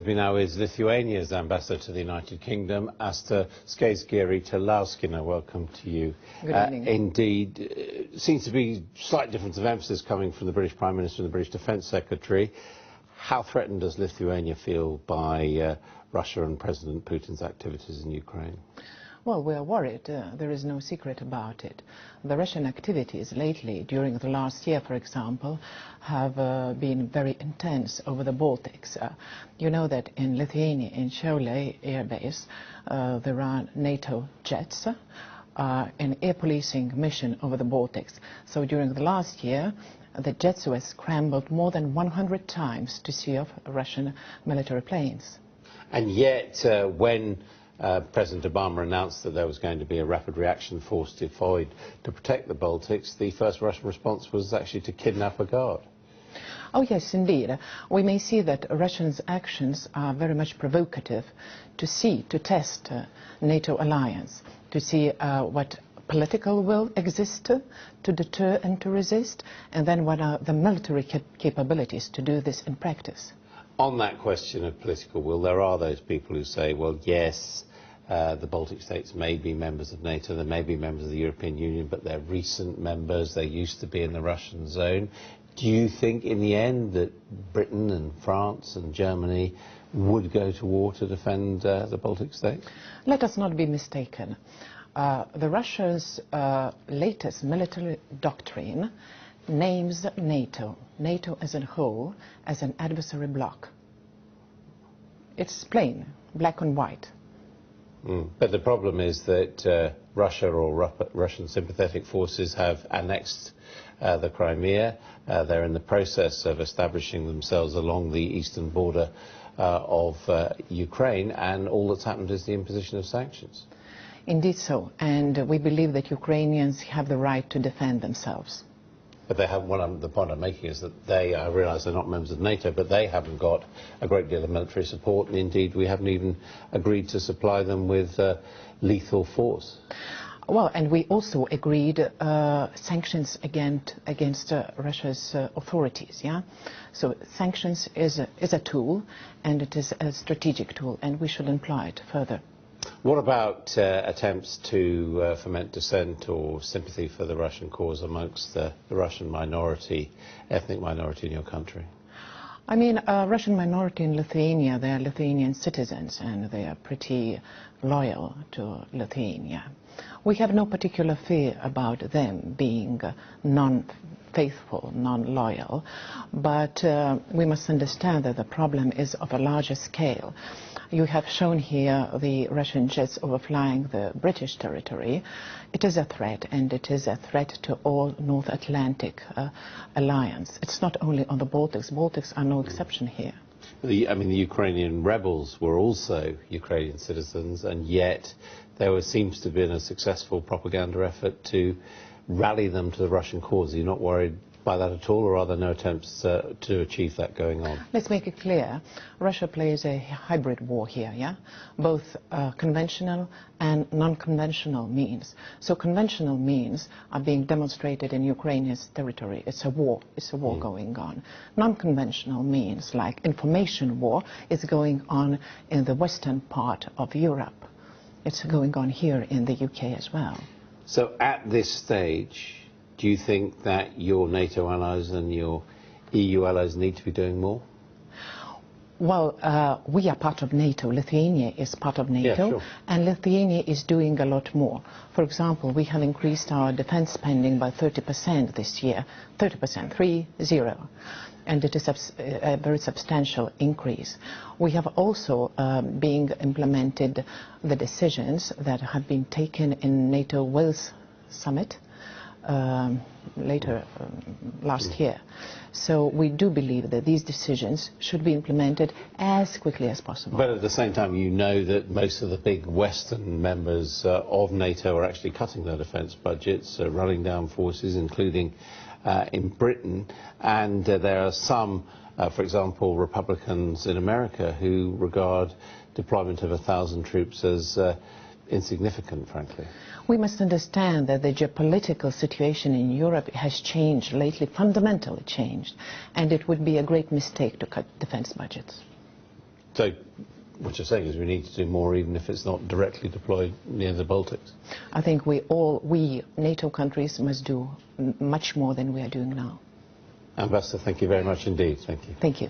Now is Lithuania's ambassador to the United Kingdom, Asta, Skaisgiryte, Liauskiene. Welcome to you. Good evening. Indeed, seems to be slight difference of emphasis coming from the British Prime Minister and the British Defence Secretary. How threatened does Lithuania feel by Russia and President Putin's activities in Ukraine? Well, we are worried. There is no secret about it. The Russian activities lately, during the last year, for example, have been very intense over the Baltics. You know that in Lithuania, in Šiauliai air base, there are NATO jets, an air policing mission over the Baltics. So during the last year, the jets were scrambled more than 100 times to see off Russian military planes. And yet, when President Obama announced that there was going to be a rapid reaction force deployed to protect the Baltics, the first Russian response was actually to kidnap a guard. Oh yes, indeed. We may see that Russians' actions are very much provocative to test NATO alliance, to see what political will exists to deter and to resist, and then what are the military capabilities to do this in practice. On that question of political will, there are those people who say, well, yes, the Baltic states may be members of NATO, they may be members of the European Union, but they're recent members, they used to be in the Russian zone. Do you think in the end that Britain and France and Germany would go to war to defend the Baltic states? Let us not be mistaken. The Russia's latest military doctrine names NATO as a whole, as an adversary bloc. It's plain, black and white. But the problem is that Russia or Russian sympathetic forces have annexed the Crimea. They're in the process of establishing themselves along the eastern border of Ukraine, and all that's happened is the imposition of sanctions. Indeed so, and we believe that Ukrainians have the right to defend themselves. But they have, the point I'm making is that I realise they're not members of NATO, but they haven't got a great deal of military support, and indeed we haven't even agreed to supply them with lethal force. Well, and we also agreed sanctions against Russia's authorities, yeah? So sanctions is a tool, and it is a strategic tool, and we should employ it further. What about attempts to foment dissent or sympathy for the Russian cause amongst the Russian minority, ethnic minority in your country? I mean, Russian minority in Lithuania, they are Lithuanian citizens and they are pretty loyal to Lithuania. We have no particular fear about them being non-faithful, non-loyal, but we must understand that the problem is of a larger scale. You have shown here the Russian jets overflying the British territory. It is a threat, and it is a threat to all North Atlantic alliance. It's not only on the Baltics. Baltics are no exception here. The Ukrainian rebels were also Ukrainian citizens, and yet there seems to have been a successful propaganda effort to rally them to the Russian cause. Are you not worried by that at all, or are there no attempts to achieve that going on? Let's make it clear. Russia plays a hybrid war here, yeah? Both conventional and non-conventional means. So conventional means are being demonstrated in Ukraine's territory. It's a war. It's a war going on. Non-conventional means, like information war, is going on in the western part of Europe. It's going on here in the UK as well. So at this stage, do you think that your NATO allies and your EU allies need to be doing more? Well, we are part of NATO. Lithuania is part of NATO, yeah, sure. And Lithuania is doing a lot more. For example, we have increased our defense spending by 30% this year, 30%, 30, and it is a very substantial increase. We have also implemented the decisions that have been taken in NATO Wales summit later last year. So we do believe that these decisions should be implemented as quickly as possible. But at the same time, you know that most of the big Western members of NATO are actually cutting their defence budgets, running down forces, including in Britain, and there are some, for example, Republicans in America who regard deployment of 1,000 troops as insignificant, frankly. We must understand that the geopolitical situation in Europe has changed lately, fundamentally changed, and it would be a great mistake to cut defense budgets. So what you're saying is we need to do more, even if it's not directly deployed near the Baltics. I think we NATO countries must do much more than we are doing now. Ambassador, thank you very much indeed. Thank you. Thank you.